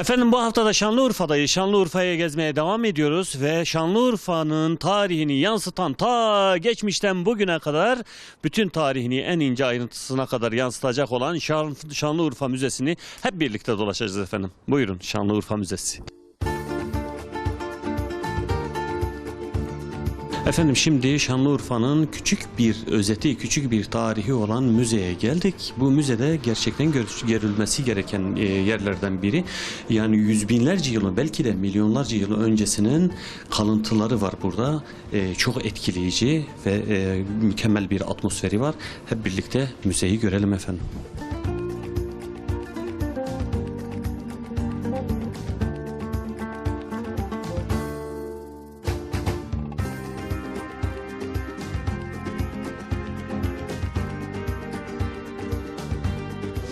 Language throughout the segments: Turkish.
Efendim bu hafta da Şanlıurfa'dayız. Şanlıurfa'ya gezmeye devam ediyoruz ve Şanlıurfa'nın tarihini yansıtan ta geçmişten bugüne kadar bütün tarihini en ince ayrıntısına kadar yansıtacak olan Şanlıurfa Müzesi'ni hep birlikte dolaşacağız efendim. Buyurun Şanlıurfa Müzesi. Efendim şimdi Şanlıurfa'nın küçük bir özeti, küçük bir tarihi olan müzeye geldik. Bu müzede gerçekten görülmesi gereken yerlerden biri. Yani yüz binlerce yılı belki de milyonlarca yıl öncesinin kalıntıları var burada. Çok etkileyici ve mükemmel bir atmosferi var. Hep birlikte müzeyi görelim efendim.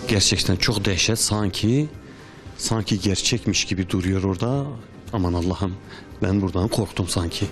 Gerçekten çok dehşet, sanki gerçekmiş gibi duruyor orada. Aman Allah'ım, ben buradan korktum sanki.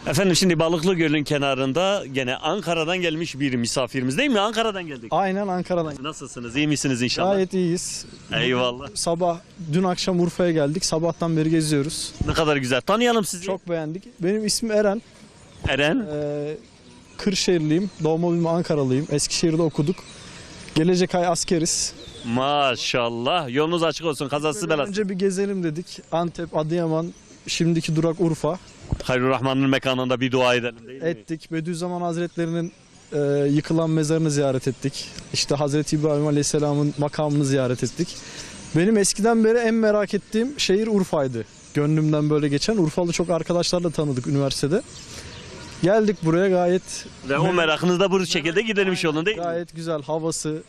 Efendim şimdi Balıklı Göl'ün kenarında gene Ankara'dan gelmiş bir misafirimiz değil mi? Ankara'dan geldik. Aynen Ankara'dan. Nasılsınız? İyi misiniz inşallah? Gayet iyiyiz. Eyvallah. Dün akşam Urfa'ya geldik. Sabahtan beri geziyoruz. Ne kadar güzel. Tanıyalım sizi. Çok beğendik. Benim ismim Eren. Eren. Kırşehirliyim. Doğma büyüme Ankaralıyım. Eskişehir'de okuduk. Gelecek ay askeriz. Maşallah. Yolunuz açık olsun. Kazası belası. Önce bir gezelim dedik. Antep, Adıyaman, şimdiki durak Urfa. Hayrurrahman'ın mekanında bir dua edelim değil mi? Ettik. Bediüzzaman Hazretleri'nin yıkılan mezarını ziyaret ettik. İşte Hazreti İbrahim Aleyhisselam'ın makamını ziyaret ettik. Benim eskiden beri en merak ettiğim şehir Urfa'ydı. Gönlümden böyle geçen. Urfalı çok arkadaşlarla tanıdık üniversitede. Geldik buraya gayet... Ve o merakınız da bu şekilde gidermiş olun değil mi? Gayet güzel havası,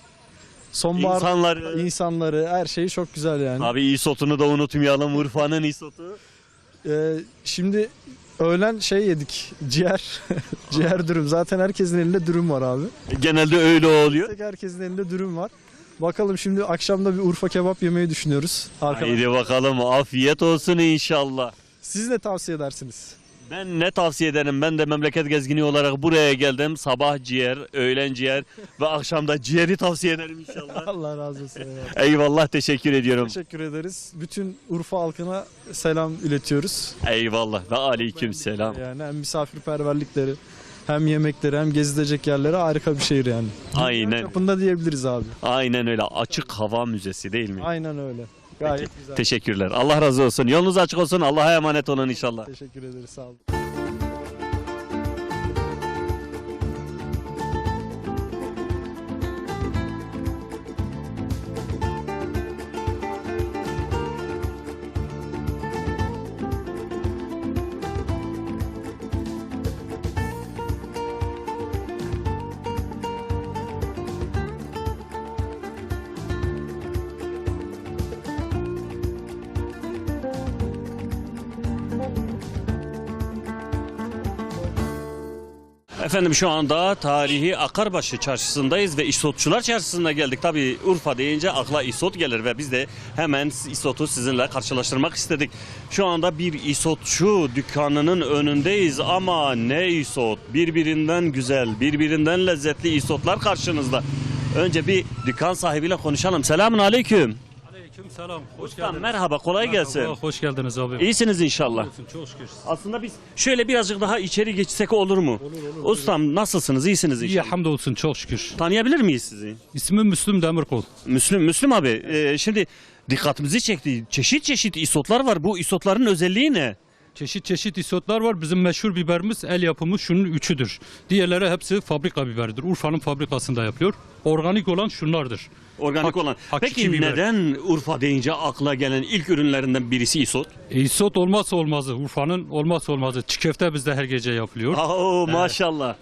sonbahar insanları, her şeyi çok güzel yani. Abi isotunu da unutmayalım. Urfa'nın isotu. Şimdi öğlen yedik, ciğer, ciğer dürüm. Zaten herkesin elinde dürüm var abi. Genelde öyle oluyor. Herkesin elinde dürüm var. Bakalım şimdi akşamda bir Urfa kebap yemeyi düşünüyoruz. Haydi bakalım, afiyet olsun inşallah. Siz ne tavsiye edersiniz? Ben ne tavsiye ederim? Ben de memleket gezgini olarak buraya geldim. Sabah ciğer, öğlen ciğer ve akşamda ciğeri tavsiye ederim inşallah. Allah razı olsun. Eyvallah, teşekkür ediyorum. Teşekkür ederiz. Bütün Urfa halkına selam iletiyoruz. Eyvallah ve aleyküm selam. Yani hem misafirperverlikleri, hem yemekleri, hem gezilecek yerleri harika bir şehir yani. Aynen. Çapında diyebiliriz abi. Aynen öyle. Açık hava müzesi değil mi? Aynen öyle. Gayet güzel. Teşekkürler. Allah razı olsun. Yolunuz açık olsun. Allah'a emanet olun inşallah. Teşekkür ederiz. Sağ olun. Efendim şu anda tarihi Akarbaşı çarşısındayız ve İsotçular çarşısına geldik. Tabii Urfa deyince akla İsot gelir ve biz de hemen İsot'u sizinle karşılaştırmak istedik. Şu anda bir İsotçu dükkanının önündeyiz ama ne İsot? Birbirinden güzel, birbirinden lezzetli İsotlar karşınızda. Önce bir dükkan sahibiyle konuşalım. Selamun aleyküm. Selam, hoş Ustam, geldiniz. merhaba, kolay gelsin. Merhaba, hoş geldiniz abi. İyisiniz inşallah. Olsun, çok şükür. Aslında biz şöyle birazcık daha içeri geçsek olur mu? Olur. Ustam nasılsınız? İyisiniz İyi, inşallah. hamdolsun, çok şükür. Tanıyabilir miyiz sizi? İsmim Müslüm Demirkol. Müslüm abi. Şimdi dikkatimizi çekti. Çeşit çeşit isotlar var. Bu isotların özelliği ne? Çeşit çeşit isotlar var. Bizim meşhur biberimiz el yapımı şunun üçüdür. Diğerleri hepsi fabrika biberidir. Urfa'nın fabrikasında yapıyor. Organik olan şunlardır. Organik olan. hakiki Peki biber. neden Urfa deyince akla gelen ilk ürünlerinden birisi isot? İsot olmazsa olmazı. Urfa'nın olmazsa olmazı. Çiğ köfte bizde her gece yapılıyor. Oo, maşallah.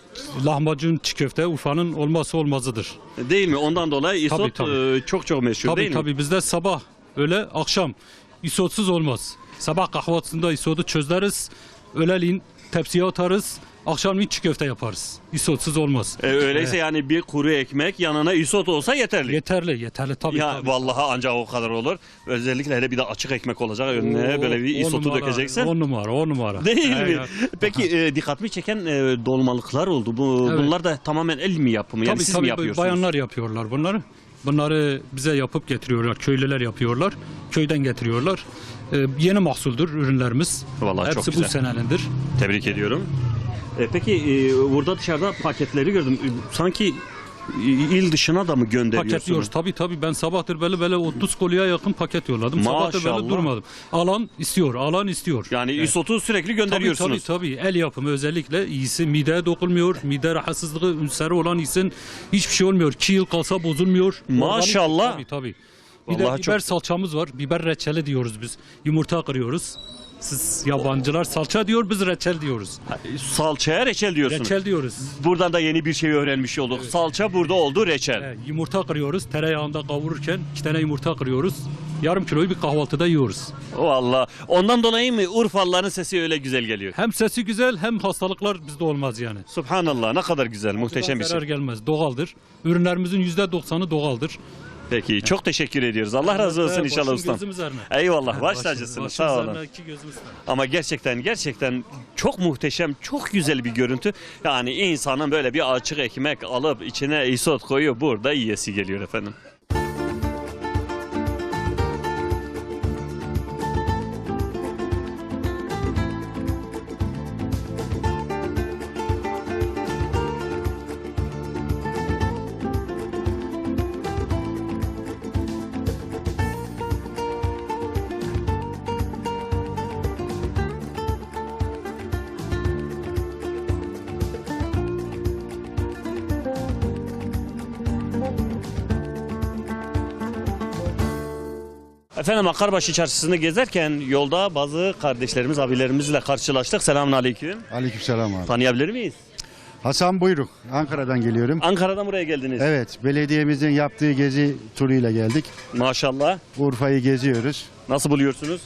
Lahmacun, çiğ köfte Urfa'nın olmazsa olmazıdır. Değil mi? Ondan dolayı isot Tabii. çok meşhur Tabii değil mi? tabii bizde sabah öyle akşam isotsuz olmaz. Sabah kahvaltısında isotu çözeriz. Öğleleyin tepsiye atarız. Akşamleyin çiğ köfte yaparız. İsotsuz olmaz. Öyleyse yani bir kuru ekmek yanına isot olsa yeterli. Yeterli tabii. Ya tabii. vallahi ancak o kadar olur. Özellikle hele bir de açık ekmek olacak önüne böyle bir On isotu numara, dökeceksin. 10 numara. Değil He mi? ya. Peki dikkatimi çeken dolmalıklar oldu. Evet. Bunlar da tamamen el mi yapımı? Yani Tabii siz mi yapıyorsunuz? bayanlar yapıyorlar bunları. Bunları bize yapıp getiriyorlar. Köylüler yapıyorlar. Köyden getiriyorlar. Yeni mahsuldür ürünlerimiz. Vallahi çok Hepsi güzel. bu senenindir. Tebrik ediyorum. Peki burada dışarıda paketleri gördüm. Sanki il dışına da mı gönderiyorsunuz? Paketliyoruz. Tabii ben sabahtır böyle 30 kolye yakın paket yolladım. Sabahtır Maşallah. böyle durmadım. Alan istiyor. Yani isotu sürekli Tabii, gönderiyorsunuz. tabii. El yapımı özellikle iyisi mideye dokunmuyor. Mide rahatsızlığı, ünseri olan iyisin. Hiçbir şey olmuyor. 2 yıl kalsa bozulmuyor. Maşallah. Tabii. Bir de Vallahi biber çok- salçamız var. Biber reçeli diyoruz biz. Yumurta kırıyoruz. Siz yabancılar salça diyor, biz reçel diyoruz. Salçaya reçel diyorsunuz. Reçel diyoruz. Buradan da yeni bir şey öğrenmiş olduk. Salça burada oldu, reçel. Yumurta kırıyoruz. Tereyağında kavururken 2 tane yumurta kırıyoruz. Yarım kiloyu bir kahvaltıda yiyoruz. Vallahi. Ondan dolayı mı Urfalıların sesi öyle güzel geliyor? Hem sesi güzel hem hastalıklar bizde olmaz yani. Subhanallah, ne kadar güzel, muhteşem bir şey. Zarar gelmez. Doğaldır. Ürünlerimizin %90'ı doğaldır. Peki çok teşekkür ediyoruz. Allah razı olsun Başım inşallah ustam. gözüm üzerine. Eyvallah baş Başım- tacısınız başım sağ olun. üzerine, iki gözüm üstüne. Ama gerçekten çok muhteşem, çok güzel bir görüntü. Yani insanın böyle bir açık ekmek alıp içine isot koyuyor, burada yiyesi geliyor efendim. Efendim Akarbaşı çarşısını gezerken yolda bazı kardeşlerimiz, abilerimizle karşılaştık. Selamünaleyküm. Aleykümselam abi. Tanıyabilir miyiz? Hasan Buyruk. Ankara'dan geliyorum. Ankara'dan buraya geldiniz. Evet, belediyemizin yaptığı gezi turuyla geldik. Maşallah. Urfa'yı geziyoruz. Nasıl buluyorsunuz?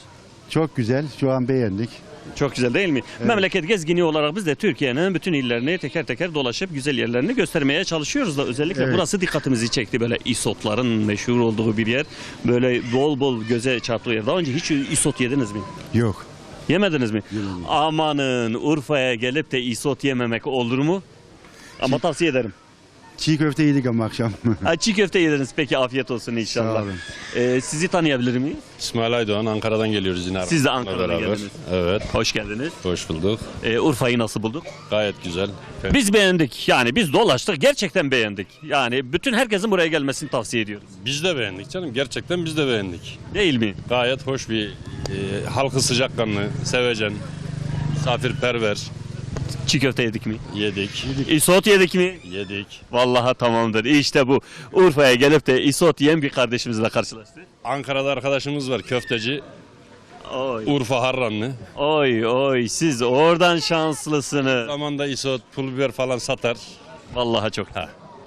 Çok güzel. Şu an beğendik. Çok güzel değil mi? Memleket gezgini olarak biz de Türkiye'nin bütün illerini teker teker dolaşıp güzel yerlerini göstermeye çalışıyoruz da özellikle Evet. burası dikkatimizi çekti. Böyle isotların meşhur olduğu bir yer. Böyle bol bol göze çarptığı yer. Daha önce hiç isot yediniz mi? Yok. Yemediniz mi? Yemedim. Amanın Urfa'ya gelip de isot yememek olur mu? Ama tavsiye ederim. Çiğ köfte yedik ama akşam. Ha, çiğ köfte yediniz. Peki afiyet olsun Sağ inşallah. olun. Sizi tanıyabilir miyim? İsmail Aydoğan, Ankara'dan geliyoruz yine. Siz de Arkamla Ankara'dan beraber. geldiniz. Evet, Hoş geldiniz. hoş bulduk. Urfa'yı nasıl bulduk? Gayet güzel. Biz beğendik. Yani biz dolaştık. Gerçekten beğendik. Yani bütün herkesin buraya gelmesini tavsiye ediyoruz. Biz de beğendik canım, gerçekten biz de beğendik. Değil mi? Gayet hoş bir, halkı sıcakkanlı, sevecen, misafirperver. Çiğ köfte yedik mi? Yedik, İsot yedik mi? yedik. Vallahi tamamdır. İşte bu. Urfa'ya gelip de isot yiyen bir kardeşimizle karşılaştık. Ankara'da arkadaşımız var, köfteci, Oy. Urfa Harranlı. Oy oy siz oradan şanslısınız. Zamanda isot, pul biber falan satar. Vallahi çok.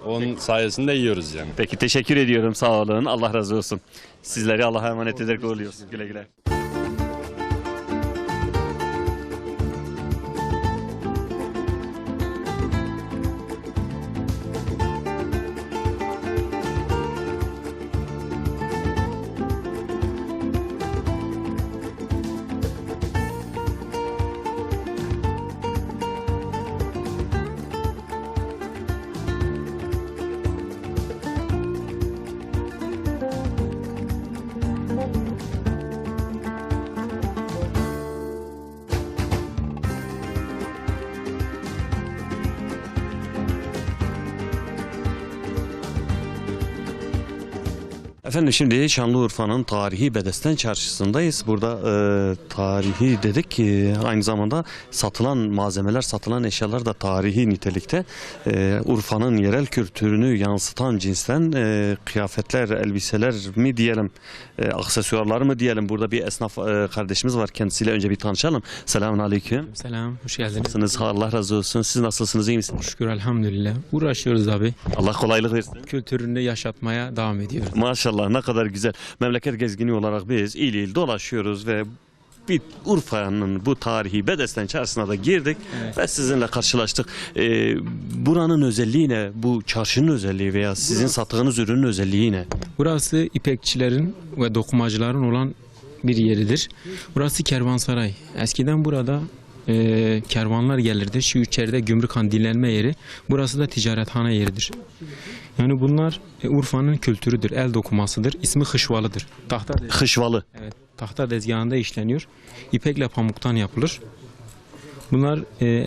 Onun sayesinde yiyoruz yani. Peki teşekkür ediyorum. Sağ olun. Allah razı olsun. Sizleri Allah'a emanet ederek uğurluyoruz. Güle güle. Efendim şimdi Şanlıurfa'nın tarihi Bedesten Çarşısı'ndayız. Burada tarihi dedik ki aynı zamanda satılan malzemeler, satılan eşyalar da tarihi nitelikte. Urfa'nın yerel kültürünü yansıtan cinsten kıyafetler, elbiseler mi diyelim, aksesuarlar mı diyelim. Burada bir esnaf kardeşimiz var. Kendisiyle önce bir tanışalım. Selamünaleyküm. Selam, hoş geldiniz. Nasılsınız? Allah razı olsun. Siz nasılsınız? İyi misiniz? Şükür elhamdülillah. Uğraşıyoruz abi. Allah kolaylık versin. Kültürünü yaşatmaya devam ediyoruz. Maşallah ne kadar güzel. Memleket gezgini olarak biz il il dolaşıyoruz ve bir Urfa'nın bu tarihi Bedesten Çarşısı'na da girdik ve sizinle karşılaştık. Buranın özelliği ne? Bu çarşının özelliği veya sizin sattığınız ürünün özelliği ne? Burası ipekçilerin ve dokumacıların olan bir yeridir. Burası kervansaray. Eskiden burada kervanlar gelirdi. Şu içeride Gümrükhan dinlenme yeri. Burası da ticarethane yeridir. Yani bunlar Urfa'nın kültürüdür. El dokumasıdır. İsmi hışvalıdır. Hışvalı. Evet, tahta tezgahında işleniyor. İpekle pamuktan yapılır. Bunlar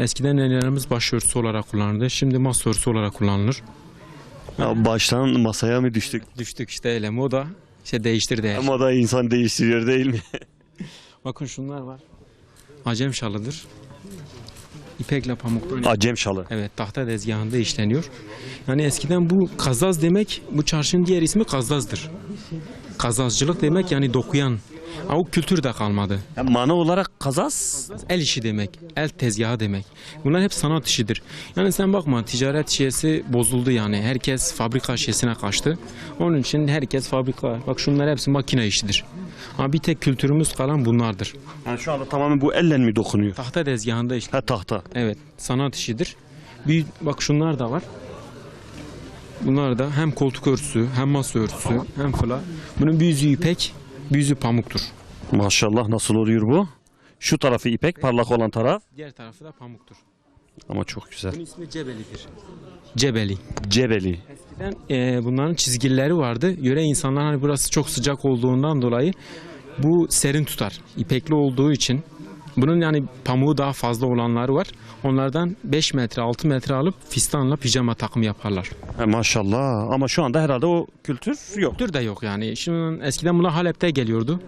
eskiden nenelerimiz başörtüsü olarak kullanırdı. Şimdi masa örtüsü olarak kullanılır. Ya baştan masaya mı düştük? Düştük işte öyle moda. İşte değiştirdi her şey. Ama da insan değiştiriyor değil mi? Bakın şunlar var. Acem şalıdır. İpekle pamuktan. Acem şalı. Evet, tahta tezgahında işleniyor. Yani eskiden bu kazaz demek, bu çarşının diğer ismi kazazdır. Kazazcılık demek yani dokuyan. Ama o kültür de kalmadı. Yani mana olarak kazas. El işi demek, el tezgahı demek. Bunlar hep sanat işidir. Yani sen bakma, ticaret şişesi bozuldu yani. Herkes fabrika şişesine kaçtı. Onun için herkes fabrika. Bak şunlar hepsi makine işidir. Ama bir tek kültürümüz kalan bunlardır. Yani şu anda tamamen bu elle mi dokunuyor? Tahta tezgahında işte. Ha tahta. Evet, sanat işidir. Bak şunlar da var. Bunlar da hem koltuk örtüsü, hem masa örtüsü, hem fıla. Bunun bir yüzü ipek, bir yüzü pamuktur. Maşallah, nasıl oluyor bu? Şu tarafı ipek, parlak olan taraf. Diğer tarafı da pamuktur. Ama çok güzel. Bunun ismi cebelidir. Cebeli. Cebeli. Eskiden bunların çizgileri vardı. Yöre insanlar hani burası çok sıcak olduğundan dolayı bu serin tutar. İpekli olduğu için. Bunun yani pamuğu daha fazla olanları var. Onlardan 5 metre 6 metre alıp fistanla pijama takımı yaparlar. Maşallah, ama şu anda herhalde o kültür yok. Tür de yok yani. Şunun eskiden bunlar Halep'te geliyordu.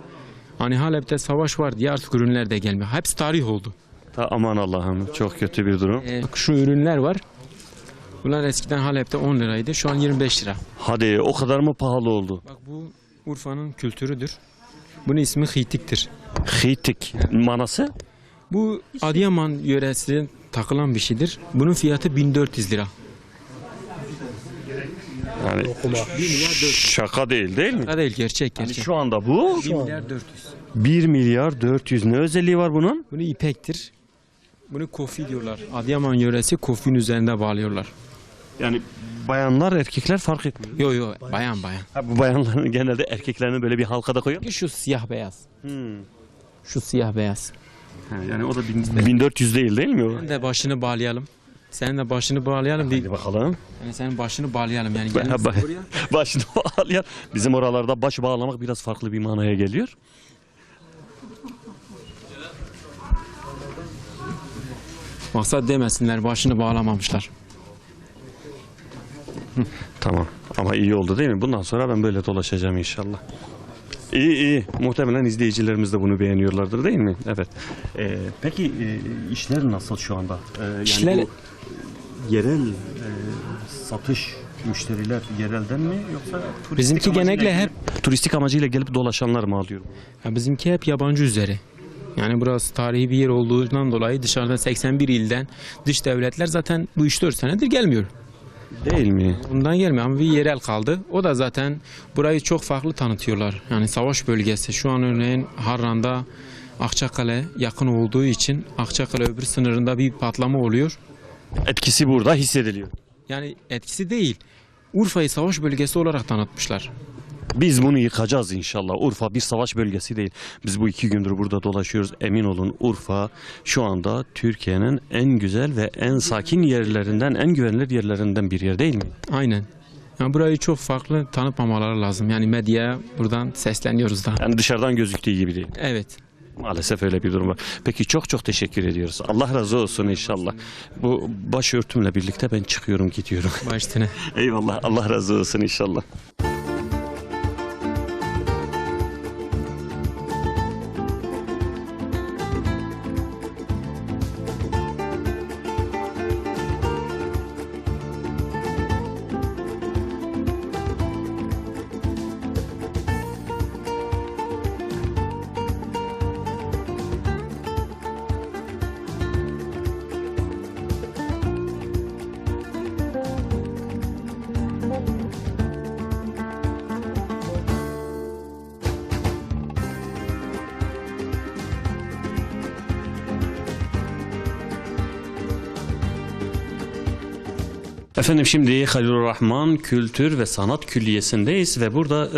Hani Halep'te savaş var diye artık ürünler de gelmiyor. Hepsi tarih oldu. Aman Allah'ım, çok kötü bir durum. Şu ürünler var. Bunlar eskiden Halep'te 10 liraydı. Şu an 25 lira. Hadi, o kadar mı pahalı oldu? Bak bu Urfa'nın kültürüdür. Bunun ismi hitiktir. Hitik manası? Bu Adıyaman yöresine takılan bir şeydir. Bunun fiyatı 1400 lira. Yani şaka değil mi? Ha değil, gerçek Yani gerçek. şu anda bu 1 milyar 400. 1 milyar 400. Ne özelliği var bunun? Bunu ipektir. Bunu kofi diyorlar. Adıyaman yöresi kofinin üzerinde bağlıyorlar. Yani bayanlar erkekler fark etmiyor. Yo yo, bayan bayan. Ha, bu bayanların genelde erkeklerini böyle bir halkada koyuyor. Şu siyah beyaz. Şu siyah beyaz. Yani o da 1400 değil mi o? Sen de başını bağlayalım. Senin de başını bağlayalım. Hadi bakalım. Yani senin başını bağlayalım yani. Ba- Gelin ba- buraya. Başını bağlayan. Bizim oralarda baş bağlamak biraz farklı bir manaya geliyor. Maksat demesinler başını bağlamamışlar. Tamam, ama iyi oldu değil mi? Bundan sonra ben böyle dolaşacağım inşallah. İyi. Muhtemelen izleyicilerimiz de bunu beğeniyorlardır değil mi? Evet. Peki işler nasıl şu anda? Yani İşler- bu yerel satış müşteriler yerelden mi, yoksa turistik Bizimki amacıyla genellikle gelip- turistik amacıyla gelip dolaşanlar mı alıyor? Ya bizimki hep yabancı üzeri. Yani burası tarihi bir yer olduğundan dolayı dışarıdan 81 ilden dış devletler zaten bu 3-4 senedir gelmiyor. Değil mi? Bundan gelmiyor ama bir yerel kaldı. O da zaten burayı çok farklı tanıtıyorlar. Yani savaş bölgesi. Şu an örneğin Harran'da Akçakale yakın olduğu için Akçakale öbür sınırında bir patlama oluyor. Etkisi burada hissediliyor. Yani etkisi değil. Urfa'yı savaş bölgesi olarak tanıtmışlar. Biz bunu yıkacağız inşallah. Urfa bir savaş bölgesi değil. Biz bu 2 gündür burada dolaşıyoruz. Emin olun, Urfa şu anda Türkiye'nin en güzel ve en sakin yerlerinden, en güvenilir yerlerinden bir yer değil mi? Aynen. Yani burayı çok farklı tanıtmamaları lazım. Yani medyaya buradan sesleniyoruz da. Yani dışarıdan gözüktüğü gibi değil. Evet. Maalesef öyle bir durum var. Peki, çok teşekkür ediyoruz. Allah razı olsun inşallah. Bu başörtümle birlikte ben çıkıyorum, gidiyorum. Baş üstüne. Eyvallah. Allah razı olsun inşallah. Efendim, şimdi Halilurrahman Kültür ve Sanat Külliyesi'ndeyiz ve burada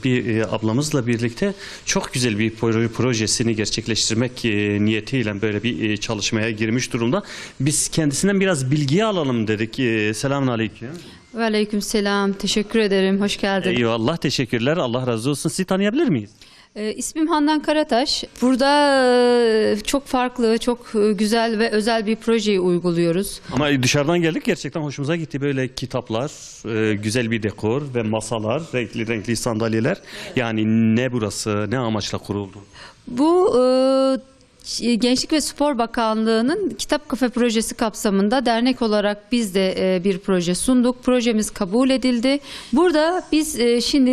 bir ablamızla birlikte çok güzel bir projesini gerçekleştirmek niyetiyle böyle bir çalışmaya girmiş durumda. Biz kendisinden biraz bilgi alalım dedik. Selamun Aleyküm. Ve aleykümselam. Teşekkür ederim. Hoş geldin. Eyvallah, teşekkürler. Allah razı olsun. Sizi tanıyabilir miyiz? İsmim Handan Karataş. Burada çok farklı, çok güzel ve özel bir projeyi uyguluyoruz. Ama dışarıdan geldik, gerçekten hoşumuza gitti. Böyle kitaplar, güzel bir dekor ve masalar, renkli sandalyeler. Yani ne burası, ne amaçla kuruldu? Bu Gençlik ve Spor Bakanlığı'nın Kitap Kafe projesi kapsamında dernek olarak biz de bir proje sunduk. Projemiz kabul edildi. Burada biz şimdi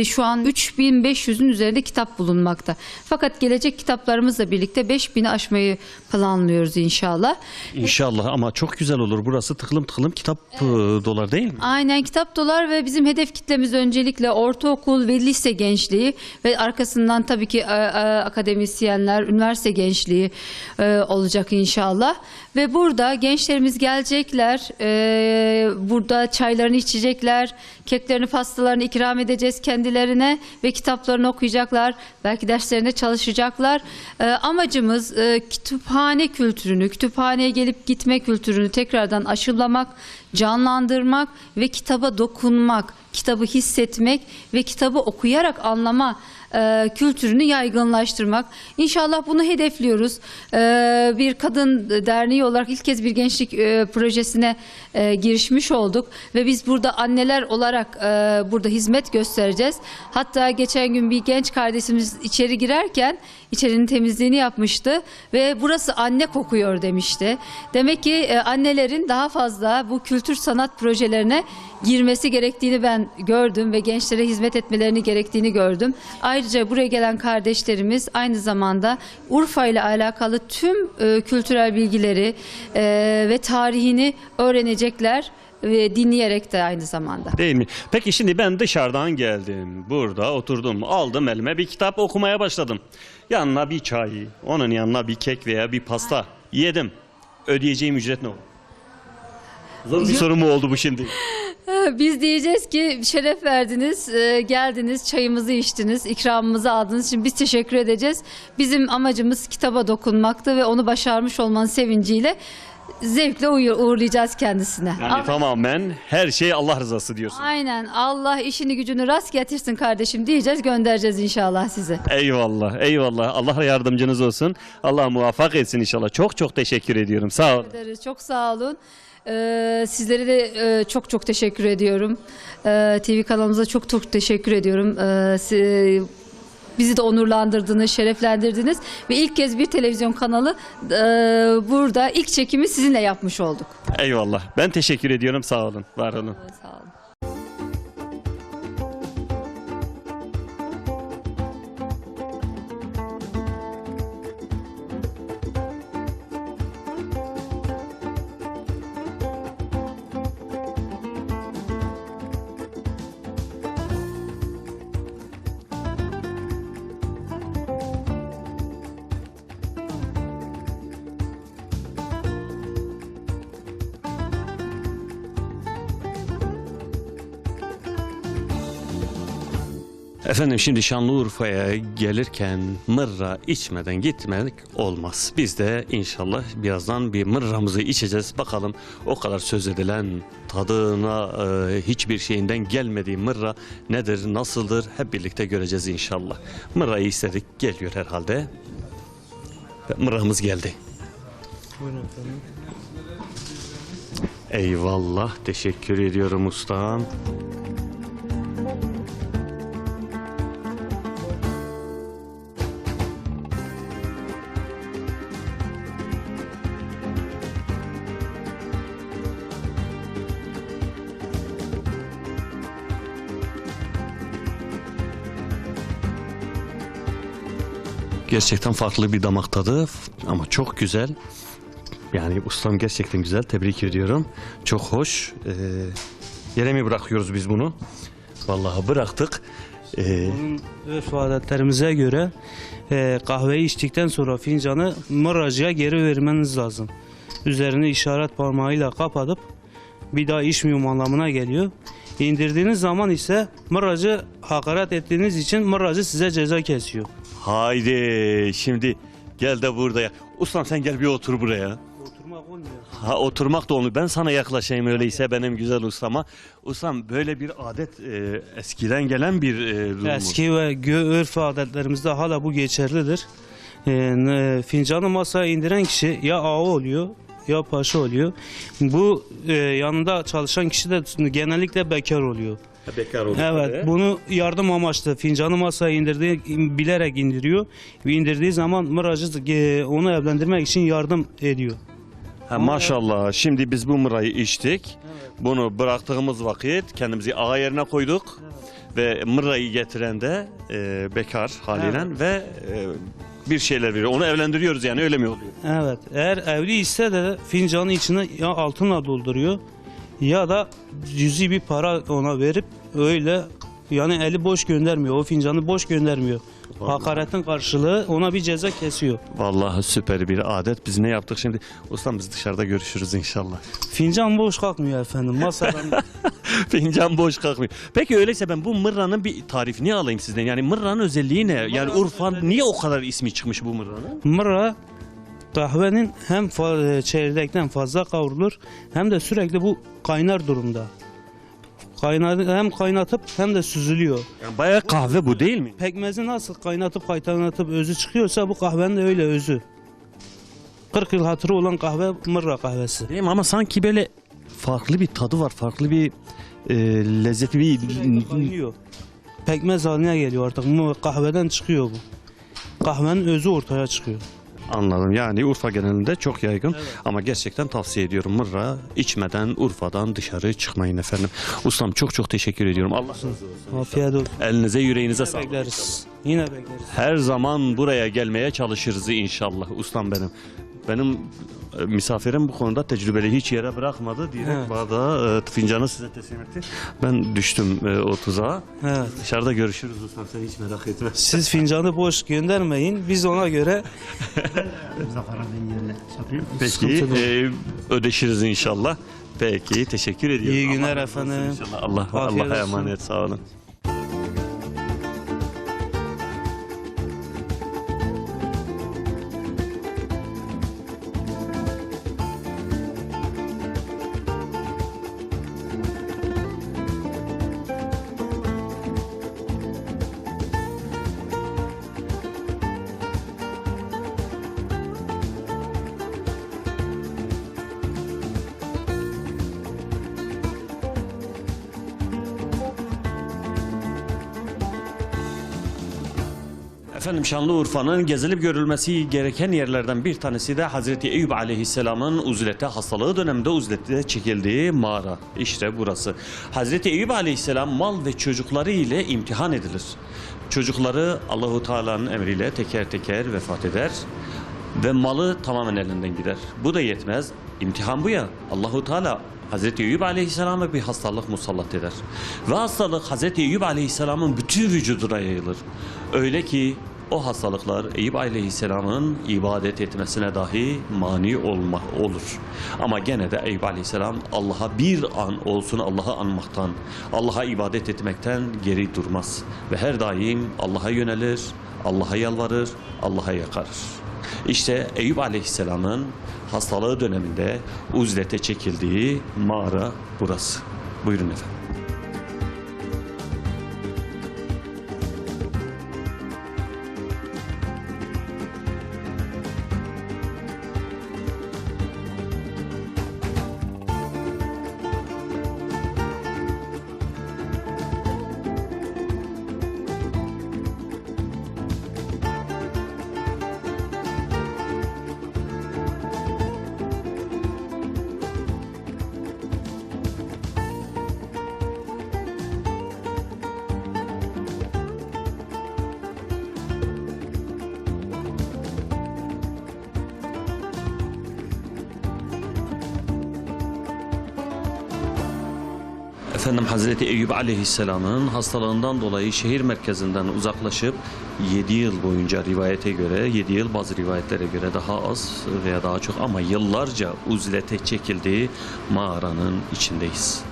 şu an 3500'ün üzerinde kitap bulunmakta. Fakat gelecek kitaplarımızla birlikte 5000'i aşmayı planlıyoruz inşallah. İnşallah, ama çok güzel olur. Burası tıklım kitap dolar değil mi? Aynen, kitap dolar ve bizim hedef kitlemiz öncelikle ortaokul ve lise gençliği ve arkasından tabii ki akademisyenler, üniversite üniversite gençliği olacak inşallah. Ve burada gençlerimiz gelecekler, burada çaylarını içecekler, keklerini, pastalarını ikram edeceğiz kendilerine ve kitaplarını okuyacaklar, belki derslerine çalışacaklar. Amacımız kütüphane kültürünü, kütüphaneye gelip gitme kültürünü tekrardan aşılamak, canlandırmak ve kitaba dokunmak, kitabı hissetmek ve kitabı okuyarak anlama kültürünü yaygınlaştırmak. İnşallah bunu hedefliyoruz. Bir kadın derneği olarak ilk kez bir gençlik projesine girişmiş olduk ve biz burada anneler olarak burada hizmet göstereceğiz. Hatta geçen gün bir genç kardeşimiz içeri girerken içerinin temizliğini yapmıştı ve burası anne kokuyor demişti. Demek ki annelerin daha fazla bu kültür sanat projelerine girmesi gerektiğini ben gördüm ve gençlere hizmet etmelerini gerektiğini gördüm. Ayrıca buraya gelen kardeşlerimiz aynı zamanda Urfa ile alakalı tüm kültürel bilgileri ve tarihini öğrenecekler ve dinleyerek de aynı zamanda. Değil mi? Peki şimdi ben dışarıdan geldim. Burada oturdum. Aldım elime bir kitap okumaya başladım. Yanına bir çay, onun yanına bir kek veya bir pasta yedim. Ödeyeceğim ücret ne olur? Zor bir soru mu oldu bu şimdi? Biz diyeceğiz ki şeref verdiniz, geldiniz, çayımızı içtiniz, ikramımızı aldığınız için biz teşekkür edeceğiz. Bizim amacımız kitaba dokunmaktı ve onu başarmış olmanın sevinciyle zevkle uğurlayacağız kendisine. Yani tamamen her şey Allah rızası diyorsun. Aynen, Allah işini gücünü rast getirsin kardeşim diyeceğiz, göndereceğiz inşallah sizi. Eyvallah, eyvallah. Allah yardımcınız olsun. Allah muvaffak etsin inşallah. Çok çok teşekkür ediyorum. Sağ ol. Çok sağ olun. Sizlere de çok çok teşekkür ediyorum. TV kanalımıza çok çok teşekkür ediyorum. Bizi de onurlandırdınız, şereflendirdiniz ve ilk kez bir televizyon kanalı burada ilk çekimi sizinle yapmış olduk. Eyvallah. Ben teşekkür ediyorum. Sağ olun. Var olun. Sağ olun. Efendim şimdi Şanlıurfa'ya gelirken mırra içmeden gitmedik olmaz. Biz de inşallah birazdan bir mırramızı içeceğiz. Bakalım o kadar söz edilen tadına hiçbir şeyinden gelmediği mırra nedir, nasıldır hep birlikte göreceğiz inşallah. Mırrayı istedik, geliyor herhalde. Mırramız geldi. Eyvallah, teşekkür ediyorum ustam. Gerçekten farklı bir damak tadı ama çok güzel. Yani ustam gerçekten güzel. Tebrik ediyorum. Çok hoş. Yere mi bırakıyoruz biz bunu? Vallahi bıraktık. Bunun örf adetlerimize göre kahveyi içtikten sonra fincanı mırracıya geri vermeniz lazım. Üzerini işaret parmağıyla kapatıp bir daha içmiyorum anlamına geliyor. İndirdiğiniz zaman ise mırracı hakaret ettiğiniz için mırracı size ceza kesiyor. Haydi şimdi gel de buraya. Ustam sen gel bir otur buraya. Oturmak olmuyor. Ha oturmak da olmuyor. Ben sana yaklaşayım öyleyse benim güzel ustama. Ustam böyle bir adet eskiden gelen bir durum. Eski ve örf adetlerimizde hala bu geçerlidir. Fincanı masaya indiren kişi ya ağa oluyor ya paşa oluyor. Bu yanında çalışan kişi de genellikle bekar oluyor. Bekar oluyor. Evet, bunu yardım amaçlı fincanı masaya bilerek indiriyor. Ve indirdiği zaman mırracı onu evlendirmek için yardım ediyor. Ha, maşallah. Şimdi biz bu mırayı içtik. Bunu bıraktığımız vakit kendimizi ağa yerine koyduk. Ve mırayı getiren de bekar haliyle ve bir şeyler veriyor. Onu evlendiriyoruz yani öyle mi oluyor? Evet, eğer evli ise de fincanın içine ya altınla dolduruyor ya da cüzi bir para ona verip öyle yani eli boş göndermiyor. O fincanı boş göndermiyor. Hakaretin karşılığı ona bir ceza kesiyor. Vallahi süper bir adet. Biz ne yaptık şimdi? Ustam biz dışarıda görüşürüz inşallah. Fincan boş kalkmıyor efendim. Masadan Fincan boş kalkmıyor. Peki öyleyse ben bu mırranın bir tarifini alayım sizden. Yani mırranın özelliği ne? Yani Urfa niye o kadar ismi çıkmış bu mırranın? mırra kahvenin hem çekirdekten fazla kavrulur hem de sürekli bu kaynar durumda. Hem kaynatıp hem de süzülüyor. Yani bayağı kahve bu değil mi? Pekmezi nasıl kaynatıp özü çıkıyorsa bu kahvenin de öyle özü. 40 yıl hatırı olan kahve mırra kahvesi. Değil mi? Ama sanki böyle farklı bir tadı var. Farklı bir lezzeti bir... Kaynıyor. Pekmez haline geliyor artık. Bu kahveden çıkıyor bu. Kahvenin özü ortaya çıkıyor. Anladım. Yani Urfa genelinde çok yaygın. Ama gerçekten tavsiye ediyorum. Mırra içmeden Urfa'dan dışarı çıkmayın efendim. Ustam çok teşekkür ediyorum. Allah razı olsun. Afiyet olsun. Elinize yüreğinize Yine sağlık. bekleriz. Yine bekleriz. Her zaman buraya gelmeye çalışırız inşallah. Ustam benim. Benim misafirim bu konuda tecrübeli, hiç yere bırakmadı. Direkt Evet. bardağı fincanı size teslim etti. Ben düştüm o tuzağa. Evet. Dışarıda görüşürüz ustam, sen hiç merak etme. Siz fincanı boş göndermeyin. Biz ona göre Peki Sıkıntı ödeşiriz inşallah. Peki teşekkür ediyorum. İyi günler Allah razı olsun efendim. inşallah. Afiyet Allah'a olsun. emanet, sağ olun. Efendim Şanlıurfa'nın gezilip görülmesi gereken yerlerden bir tanesi de Hazreti Eyüp Aleyhisselam'ın uzlete hastalığı döneminde uzlete çekildiği mağara. İşte burası. Hazreti Eyüp Aleyhisselam mal ve çocukları ile imtihan edilir. Çocukları Allahu Teala'nın emriyle teker teker vefat eder ve malı tamamen elinden gider. Bu da yetmez. İmtihan bu ya. Allahu Teala Hazreti Eyüp Aleyhisselam'a bir hastalık musallat eder. Ve hastalık Hazreti Eyüp Aleyhisselam'ın bütün vücuduna yayılır. Öyle ki o hastalıklar Eyüp Aleyhisselam'ın ibadet etmesine dahi mani olur. Ama gene de Eyüp Aleyhisselam Allah'a bir an olsun Allah'ı anmaktan, Allah'a ibadet etmekten geri durmaz. Ve her daim Allah'a yönelir, Allah'a yalvarır, Allah'a yakarır. İşte Eyüp Aleyhisselam'ın hastalığı döneminde uzlete çekildiği mağara burası. Buyurun efendim. Efendim Hazreti Eyüp Aleyhisselam'ın hastalığından dolayı şehir merkezinden uzaklaşıp 7 yıl boyunca rivayete göre, 7 yıl bazı rivayetlere göre daha az veya daha çok ama yıllarca uzlete çekildiği mağaranın içindeyiz.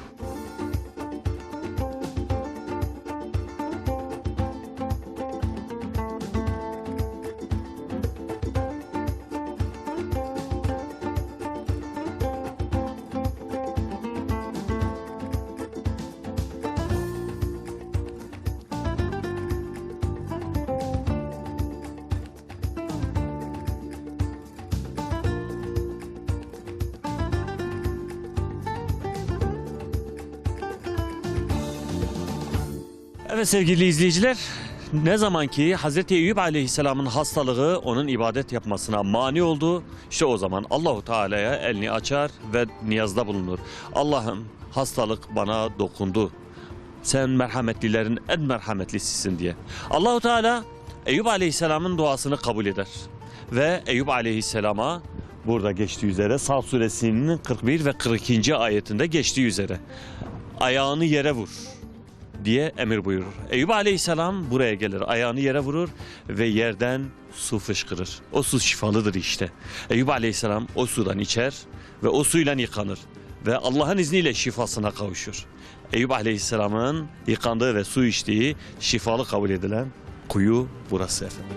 Evet sevgili izleyiciler, ne zaman ki Hazreti Eyüp Aleyhisselam'ın hastalığı onun ibadet yapmasına mani oldu, işte o zaman Allahu Teala'ya elini açar ve niyazda bulunur. Allah'ım hastalık bana dokundu. Sen merhametlilerin en merhametlisisin diye. Allahu Teala Eyüp Aleyhisselam'ın duasını kabul eder. Ve Eyüp Aleyhisselam'a burada geçtiği üzere Sad suresinin 41 ve 42. ayetinde geçtiği üzere ayağını yere vur diye emir buyurur. Eyüp Aleyhisselam buraya gelir, ayağını yere vurur ve yerden su fışkırır. O su şifalıdır işte. Eyüp Aleyhisselam o sudan içer ve o suyla yıkanır ve Allah'ın izniyle şifasına kavuşur. Eyüp Aleyhisselam'ın yıkandığı ve su içtiği şifalı kabul edilen kuyu burası efendim.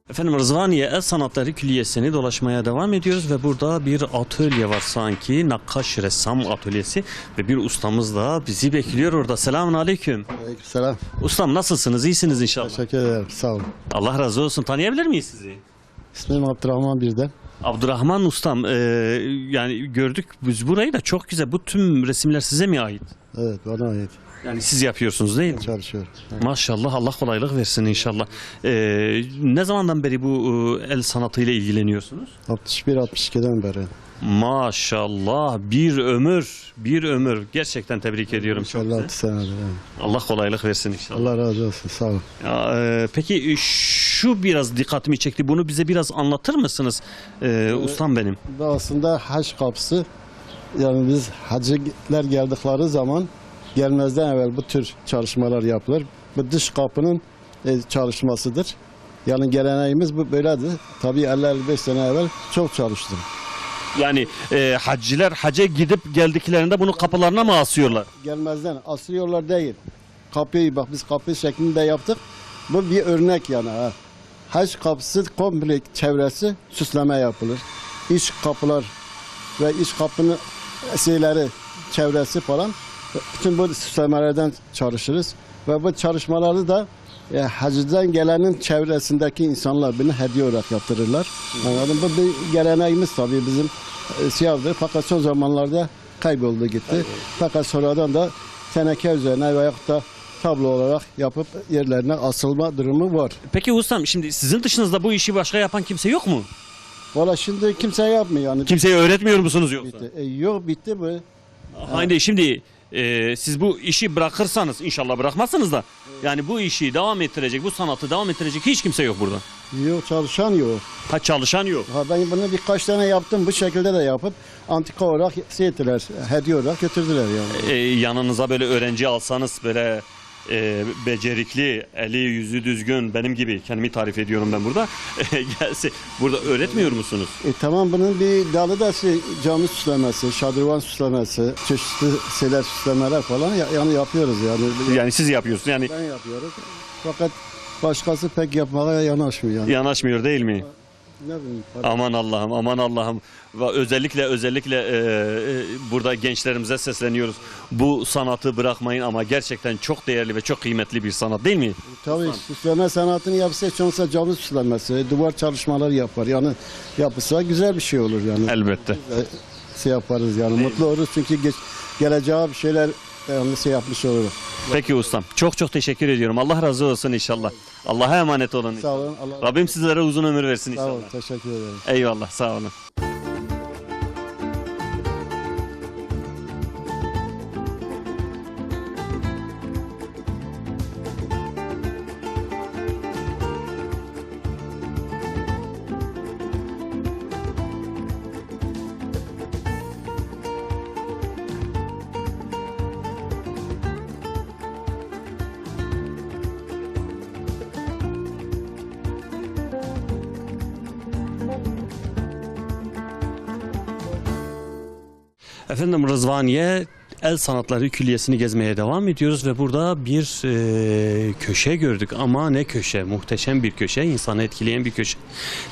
Efendim Rızvaniye El Sanatları Külliyesi'ni dolaşmaya devam ediyoruz ve burada bir atölye var sanki. Nakkaş ressam atölyesi ve bir ustamız da bizi bekliyor orada. Selamun aleyküm. Selam. Ustam nasılsınız? İyisiniz inşallah. Teşekkür ederim. Sağ olun. Allah razı olsun. Tanıyabilir miyiz sizi? İsmim Abdurrahman Birden. Abdurrahman ustam, yani gördük biz burayı da çok güzel. Bu tüm resimler size mi ait? Evet, bana ait. Yani siz yapıyorsunuz değil mi? Çalışıyorum. Evet. Maşallah, Allah kolaylık versin inşallah. Ne zamandan beri bu el sanatıyla ilgileniyorsunuz? 61-62'den beri. Maşallah, bir ömür. Gerçekten tebrik ediyorum. Çok İnşallah güzel. 6 senedir. Evet. Allah kolaylık versin inşallah. Allah razı olsun. Sağ olun. Peki şu biraz dikkatimi çekti. Bunu bize biraz anlatır mısınız? Ustam benim. Bu aslında hac kapısı. Yani biz hacılar geldikleri zaman gelmezden evvel bu tür çalışmalar yapılır. Bu dış kapının çalışmasıdır. Yani geleneğimiz bu böyledir. Tabii 50-55 sene evvel çok çalıştım. Yani hacciler hacca gidip geldiklerinde bunu kapılarına mı asıyorlar? Gelmezden asıyorlar değil. Kapıyı bak biz kapı şeklinde yaptık. Bu bir örnek yani. Ha. Hac kapısı komple çevresi süsleme yapılır. İç kapılar ve iç kapının şeyleri çevresi falan bütün bu süslemelerden çalışırız. Ve bu çalışmaları da hacıdan gelenin çevresindeki insanlar bunu hediye olarak yaptırırlar. Anladın mı? Bu bir geleneğimiz tabii bizim siyahdır. Fakat son zamanlarda kayboldu gitti. Fakat sonradan da teneke üzerine veyahut da tablo olarak yapıp yerlerine asılma durumu var. Peki ustam şimdi sizin dışınızda bu işi başka yapan kimse yok mu? Valla şimdi kimse yapmıyor yani. Kimseye öğretmiyor musunuz yoksa? Bitti. Yok bitti bu. Haydi şimdi siz bu işi bırakırsanız inşallah bırakmazsınız da yani bu işi devam ettirecek, bu sanatı devam ettirecek hiç kimse yok burada. Yok çalışan yok. Ha çalışan yok. Ha, ben bunu birkaç tane yaptım bu şekilde de yapıp antika olarak şey ettiler, hediye olarak götürdüler yani. Yanınıza böyle öğrenci alsanız böyle becerikli, eli yüzü düzgün benim gibi kendimi tarif ediyorum ben burada. Gelse burada öğretmiyor musunuz? Tamam bunun bir dalı da cami süslemesi, şadırvan süslemesi, çeşitli şeyler süslemeler falan yani yapıyoruz yani. Yani siz yapıyorsunuz yani Ben yapıyorum. Fakat başkası pek yapmaya yanaşmıyor yani. yanaşmıyor değil mi? Ne bileyim. Aman Allah'ım, aman Allah'ım. Ve özellikle burada gençlerimize sesleniyoruz. Bu sanatı bırakmayın ama gerçekten çok değerli ve çok kıymetli bir sanat değil mi? Tabii süsleme sanatını yapsa hiç olmazsa cami süslemesi, duvar çalışmaları yapar. Yani yapılsa güzel bir şey olur yani. Elbette. Şey yaparız yani mutlu oluruz çünkü geleceğe bir şeyler yani şey yapmış oluruz. Peki ustam. Çok teşekkür ediyorum. Allah razı olsun inşallah. Allah'a emanet olun. Sağ olun. Allah Rabbim sizlere uzun ömür versin Sağ inşallah. olun. Teşekkür ederim. Eyvallah. Sağ olun. Efendim Rızvaniye El Sanatları Külliyesi'ni gezmeye devam ediyoruz ve burada bir köşe gördük. Ama ne köşe? Muhteşem bir köşe, insanı etkileyen bir köşe.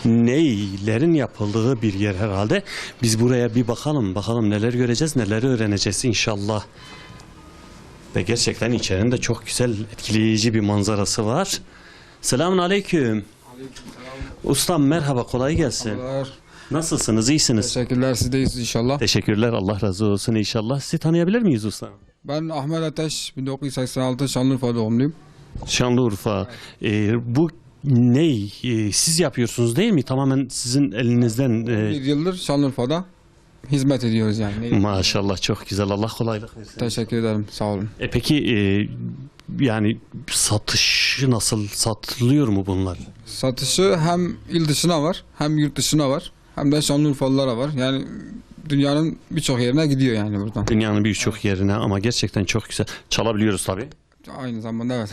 Neylerin yapıldığı bir yer herhalde. Biz buraya bir bakalım, bakalım neler göreceğiz, neler öğreneceğiz inşallah. Ve gerçekten içerinde çok güzel, etkileyici bir manzarası var. Selamun aleyküm. Ustam merhaba, kolay gelsin. Nasılsınız, iyisiniz? Teşekkürler, siz de iyisiniz inşallah. Teşekkürler, Allah razı olsun inşallah. Sizi tanıyabilir miyiz ustam? Ben Ahmet Ateş, 1986 Şanlıurfa doğumluyum. Şanlıurfa. Bu ne? Siz yapıyorsunuz değil mi? Tamamen sizin elinizden. Bir yıldır Şanlıurfa'da hizmet ediyoruz yani. Maşallah, çok güzel. Allah kolaylık versin. Teşekkür ederim, sağ olun. Peki yani satışı nasıl, satılıyor mu bunlar? Satışı hem il dışına var, hem yurt dışına var, hem de Şanlıurfalılara var. Yani dünyanın birçok yerine gidiyor yani buradan. Dünyanın birçok yerine ama gerçekten çok güzel. Çalabiliyoruz tabii. Aynı zamanda evet.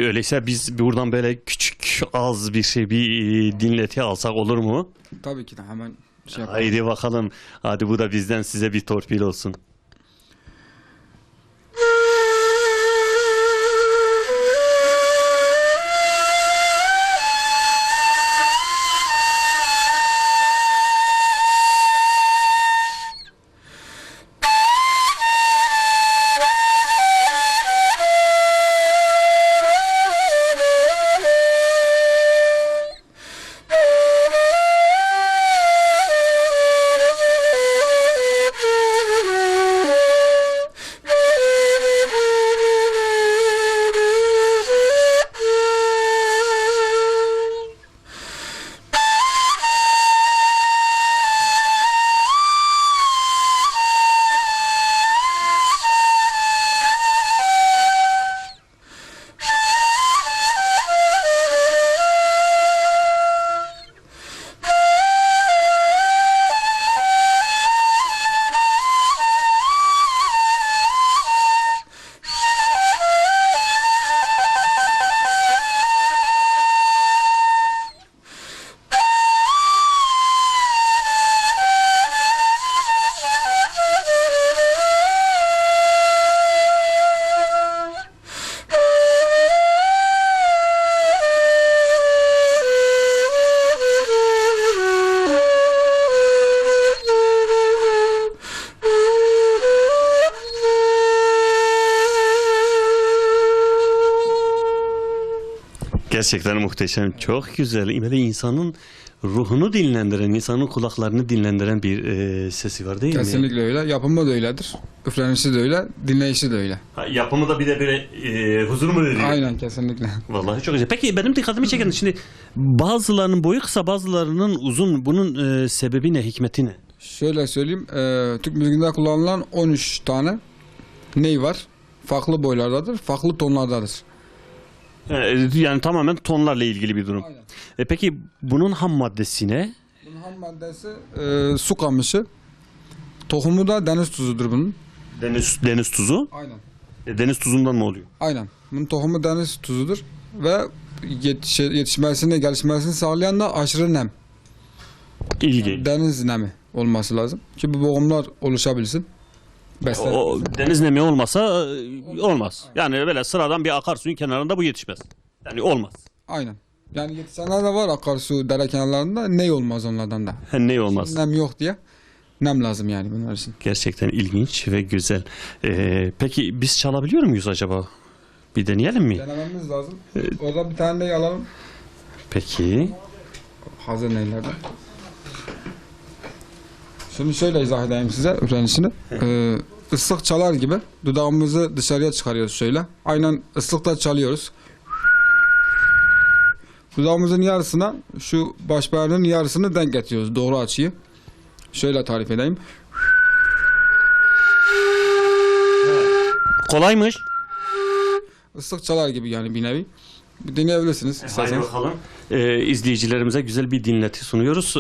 Öyleyse biz buradan böyle küçük az bir şey, bir dinleti alsak olur mu? Tabii ki de hemen şey yapalım. Haydi bakalım. Hadi bu da bizden size bir torpil olsun. Gerçekten muhteşem, çok güzel. Böyle insanın ruhunu dinlendiren, insanın kulaklarını dinlendiren bir sesi var değil mi? Kesinlikle öyle. Yapımı da öyledir. Üflenişi de öyle, dinleyişi de öyle. Yapımı da bir de böyle huzur mu veriyor? Aynen, kesinlikle. Vallahi çok güzel. Peki benim dikkatimi çeken şimdi bazılarının boyu kısa, bazılarının uzun. Bunun sebebi ne, hikmeti ne? Şöyle söyleyeyim, Türk müziğinde kullanılan 13 tane ney var. Farklı boylardadır, farklı tonlardadır. Yani tamamen tonlarla ilgili bir durum. Aynen. Peki bunun ham maddesi ne? Bunun ham maddesi su kamışı. Tohumu da deniz tuzudur bunun. Deniz tuzu. Aynen. Deniz tuzundan mı oluyor? Aynen. Bunun tohumu deniz tuzudur ve yetişmesini, gelişmesini sağlayan da aşırı nem. İlginç. Deniz nemi olması lazım ki bu boğumlar oluşabilsin. O deniz nemi olmasa olmaz. Yani böyle sıradan bir akarsuyun kenarında bu yetişmez. Yani olmaz. Aynen. Yani yetişenler de var akarsu dere kenarlarında, ney olmaz onlardan da. Ne olmaz? Nem yok diye. Nem lazım yani bunlar için. Gerçekten ilginç ve güzel. Peki biz çalabiliyor muyuz acaba? Bir deneyelim mi? Denememiz lazım. Orada bir tane ney alalım. Peki. Hazır neylerden. Şimdi şöyle izah edeyim size üflenişini. Islık çalar gibi dudağımızı dışarıya çıkarıyoruz şöyle. Aynen ıslıkla çalıyoruz. Dudağımızın yarısına şu baş parmağının yarısını denk getiriyoruz. Doğru açıyı. Şöyle tarif edeyim. Kolaymış. Islık çalar gibi yani bir nevi. Bir deneyebilirsiniz Hadi isterseniz. bakalım. İzleyicilerimize güzel bir dinleti sunuyoruz.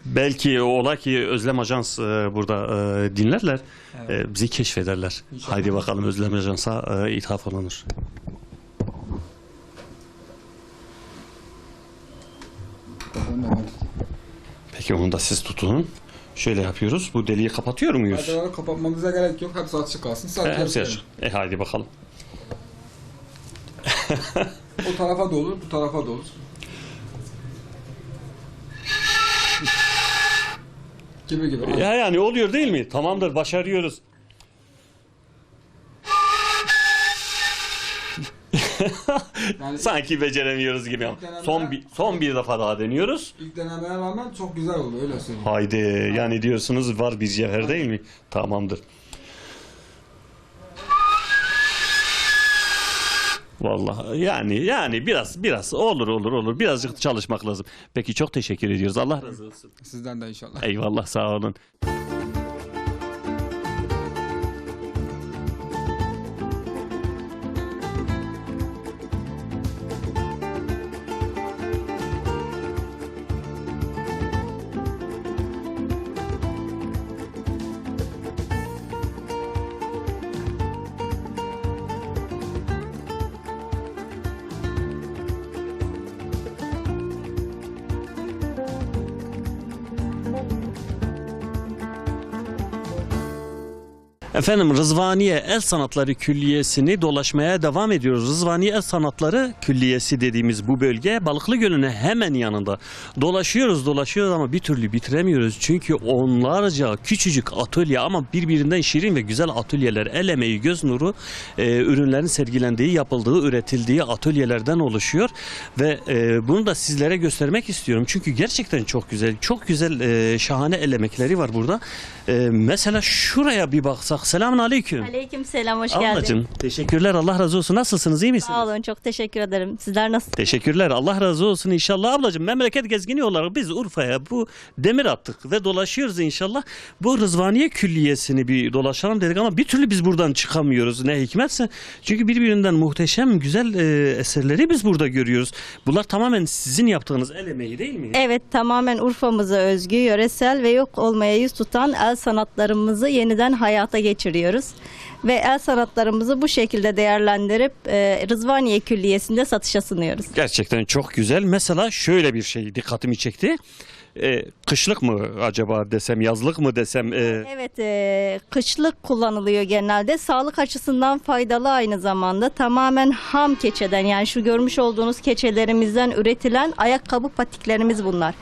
Belki ola ki Özlem Ajans burada dinlerler. Bizi keşfederler. Haydi bakalım Özlem Ajans'a ithaf olunur. Peki onu da siz tutun. Şöyle yapıyoruz. Bu deliği kapatıyor muyuz? Perdeleri kapatmamıza gerek yok. Hepsi açık kalsın. Sadece Hepsi hepsi açık. Haydi bakalım. o tarafa da olur, bu tarafa da olur. Gibi. Ya yani oluyor değil mi? Tamamdır, başarıyoruz. Yani Sanki beceremiyoruz gibi. Son bir defa daha deniyoruz. ilk denemeye rağmen çok güzel oldu, öyle söyleyeyim. Haydi, yani diyorsunuz var bir cevher değil mi? Tamamdır. Vallahi yani biraz olur. Birazcık çalışmak lazım. Peki çok teşekkür ediyoruz. Allah razı olsun. Sizden de inşallah. Eyvallah, sağ olun. Efendim, Rızvaniye El Sanatları Külliyesi'ni dolaşmaya devam ediyoruz. Rızvaniye El Sanatları Külliyesi dediğimiz bu bölge Balıklı Gölü'nün hemen yanında. Dolaşıyoruz ama bir türlü bitiremiyoruz. Çünkü onlarca küçücük atölye ama birbirinden şirin ve güzel atölyeler, el emeği, göz nuru ürünlerin sergilendiği, yapıldığı, üretildiği atölyelerden oluşuyor. Ve bunu da sizlere göstermek istiyorum. Çünkü gerçekten çok güzel, şahane el emekleri var burada. Mesela şuraya bir baksak. Selamun aleyküm. Aleyküm selam, hoş geldin. Ablacığım, teşekkürler, Allah razı olsun. Nasılsınız, iyi misiniz? Sağ olun, çok teşekkür ederim. Sizler nasılsınız? Teşekkürler, Allah razı olsun inşallah. Ablacığım, memleket gezgini olarak biz Urfa'ya bu demir attık ve dolaşıyoruz inşallah. Bu Rızvaniye Külliyesi'ni bir dolaşalım dedik ama bir türlü biz buradan çıkamıyoruz. Ne hikmetse. Çünkü birbirinden muhteşem, güzel eserleri biz burada görüyoruz. Bunlar tamamen sizin yaptığınız el emeği değil mi? Evet, tamamen Urfa'mıza özgü, yöresel ve yok olmaya yüz tutan el sanatlarımızı yeniden hayata geçiriyoruz. Ve el sanatlarımızı bu şekilde değerlendirip Rızvaniye Külliyesi'nde satışa sunuyoruz. Gerçekten çok güzel. Mesela şöyle bir şey dikkatimi çekti. Kışlık mı acaba desem, yazlık mı desem? Evet, kışlık kullanılıyor genelde. Sağlık açısından faydalı aynı zamanda. Tamamen ham keçeden, yani şu görmüş olduğunuz keçelerimizden üretilen ayakkabı patiklerimiz bunlar.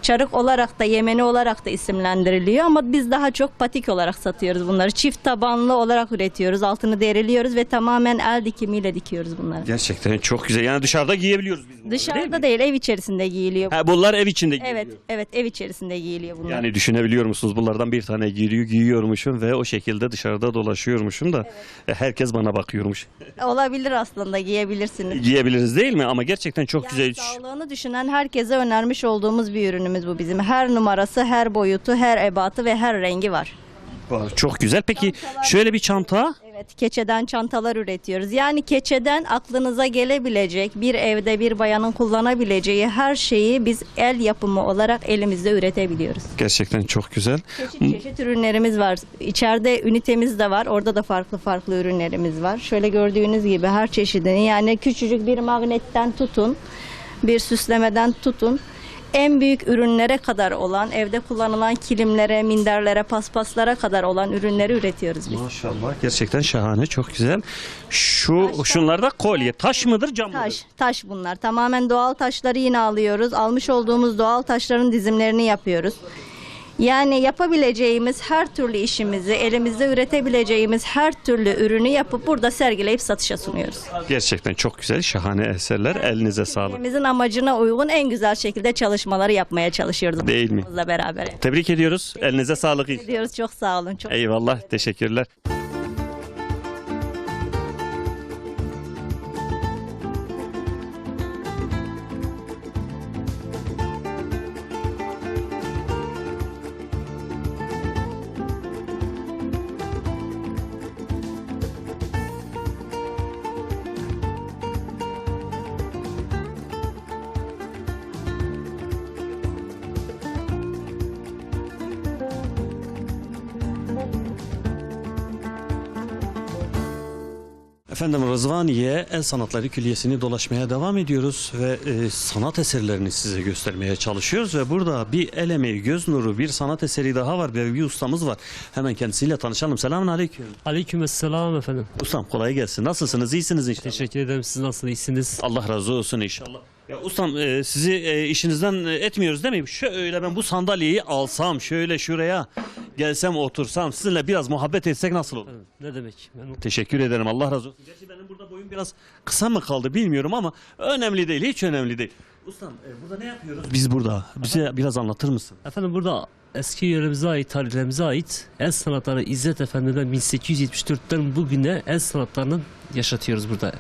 Çarık olarak da, yemeni olarak da isimlendiriliyor ama biz daha çok patik olarak satıyoruz bunları. Çift tabanlı olarak üretiyoruz, altını deriliyoruz ve tamamen el dikimiyle dikiyoruz bunları. Gerçekten çok güzel. Yani dışarıda giyebiliyoruz biz bunları, Dışarıda değil, ev içerisinde giyiliyor. Ha, bunlar ev içinde giyiliyor. Evet, ev içerisinde giyiliyor bunlar. Yani düşünebiliyor musunuz? Bunlardan bir tane giyiyormuşum ve o şekilde dışarıda dolaşıyormuşum da herkes bana bakıyormuş. Olabilir, aslında giyebilirsiniz. Giyebiliriz değil mi? Ama gerçekten çok güzel. Sağlığını düşünen herkese önermiş olduğumuz bir ürünümüz bu bizim. Her numarası, her boyutu, her ebatı ve her rengi var. Çok güzel. Peki şöyle bir çanta. Evet, keçeden çantalar üretiyoruz. Yani keçeden aklınıza gelebilecek, bir evde bir bayanın kullanabileceği her şeyi biz el yapımı olarak elimizde üretebiliyoruz. Gerçekten çok güzel. Çeşit ürünlerimiz var. İçeride ünitemiz de var. Orada da farklı ürünlerimiz var. Şöyle gördüğünüz gibi her çeşidini, yani küçücük bir magnetten tutun, bir süslemeden tutun, en büyük ürünlere kadar olan, evde kullanılan kilimlere, minderlere, paspaslara kadar olan ürünleri üretiyoruz biz. Maşallah, gerçekten şahane, çok güzel. Şunlar da kolye. Taş mıdır, cam mıdır? Taş bunlar. Tamamen doğal taşları yine alıyoruz. Almış olduğumuz doğal taşların dizimlerini yapıyoruz. Yani yapabileceğimiz her türlü işimizi, elimizde üretebileceğimiz her türlü ürünü yapıp burada sergileyip satışa sunuyoruz. Gerçekten çok güzel, şahane eserler. Elinize sağlık. Elimizin amacına uygun en güzel şekilde çalışmaları yapmaya çalışıyoruz. Değil mi? Beraber. Tebrik ediyoruz. Elinize sağlık. Ediyoruz. Çok sağ olun. Çok Eyvallah, teşekkürler. Efendim Rızvaniye El Sanatları Külliyesi'ni dolaşmaya devam ediyoruz ve sanat eserlerini size göstermeye çalışıyoruz ve burada bir el emeği, göz nuru, bir sanat eseri daha var ve bir ustamız var. Hemen kendisiyle tanışalım. Selamun aleyküm. Aleykümselam efendim. Ustam kolay gelsin. Nasılsınız? İyisiniz inşallah. Teşekkür ederim. Siz nasıl iyisiniz? Allah razı olsun inşallah. Ya ustam sizi işinizden etmiyoruz değil mi? Şöyle ben bu sandalyeyi alsam, şöyle şuraya gelsem otursam, sizinle biraz muhabbet etsek nasıl olur? Ne demek? Teşekkür ederim. Allah razı olsun. Gerçi benim burada boyum biraz kısa mı kaldı bilmiyorum ama önemli değil. Hiç önemli değil. Ustam burada ne yapıyoruz? Biz burada. Bize biraz anlatır mısın? Efendim burada eski yöremize ait, tarihlerimize ait el sanatları İzzet Efendi'den 1874'ten bugüne el sanatlarını yaşatıyoruz burada.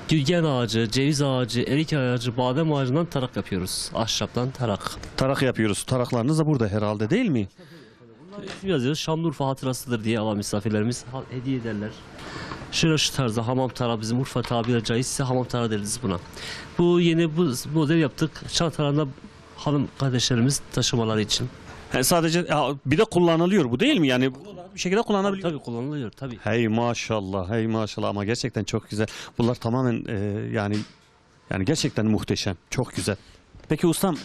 Gülgen ağacı, ceviz ağacı, erik ağacı, badem ağacından tarak yapıyoruz. Ahşaptan tarak. Tarak yapıyoruz. Taraklarınız da burada herhalde değil mi? İsim yazıyoruz. Şanlıurfa hatırasıdır diye alan misafirlerimiz hediye ederler. Şöyle şu tarzda hamam tarağı, bizim Urfa tabiri caizse hamam tarağı deriz buna. Bu yeni bu model yaptık. Çantalarında hanım kardeşlerimiz taşımaları için. Sadece bir de kullanılıyor bu değil mi? Yani bir şekilde kullanabiliyor. Tabii kullanılıyor tabii. Hey maşallah, hey maşallah ama gerçekten çok güzel. Bunlar tamamen yani gerçekten muhteşem. Çok güzel. Peki ustam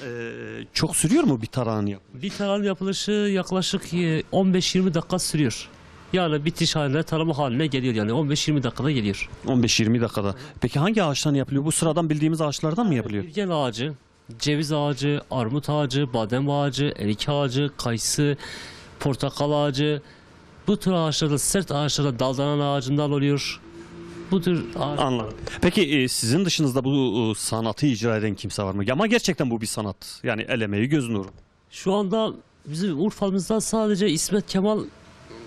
çok sürüyor mu bir tarağın yapımı? Bir tarağın yapılışı yaklaşık 15-20 dakika sürüyor. Yani bitiş haline, tarama haline geliyor yani 15-20 dakikada geliyor. 15-20 dakikada. Peki hangi ağaçtan yapılıyor? Bu sıradan bildiğimiz ağaçlardan mı yapılıyor? Gülgen ağacı, ceviz ağacı, armut ağacı, badem ağacı, erik ağacı, kayısı, portakal ağacı. Bu tür ağaçlarda, sert ağaçlarda daldanan ağacından oluyor. Bu tür Anladım. Peki sizin dışınızda bu sanatı icra eden kimse var mı? Ama gerçekten bu bir sanat. Yani el emeği, göz nuru. Şu anda bizim Urfa'mızda sadece İsmet Kemal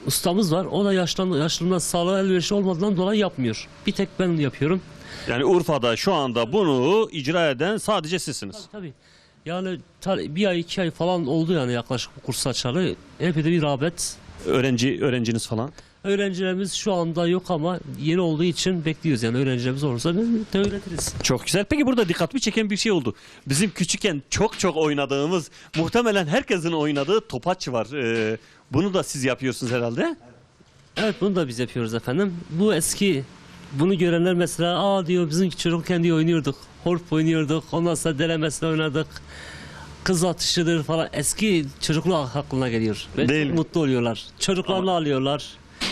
ustamız var. O da yaşlılığından sağlığa elverişli olmadığından dolayı yapmıyor. Bir tek ben yapıyorum. Yani Urfa'da şu anda bunu icra eden sadece sizsiniz. Tabii. Yani bir ay 2 ay falan oldu yani yaklaşık bu kurs açalı. Epey de bir rağbet. Öğrenciniz falan? Öğrencilerimiz şu anda yok ama yeni olduğu için bekliyoruz. Yani öğrencilerimiz olursa de öğretiriz. Çok güzel. Peki burada dikkatimi çeken bir şey oldu. Bizim küçükken çok oynadığımız, muhtemelen herkesin oynadığı topaç var. Bunu da siz yapıyorsunuz herhalde. Evet bunu da biz yapıyoruz efendim. Bu eski, bunu görenler mesela diyor bizim çocukken diye oynuyorduk. Horp oynuyorduk. Ondan sonra dere mesela oynadık. Kız atışıdır falan. Eski çocukluğu aklına geliyor. Ve çok mutlu oluyorlar. Çocuklarını alıyorlar.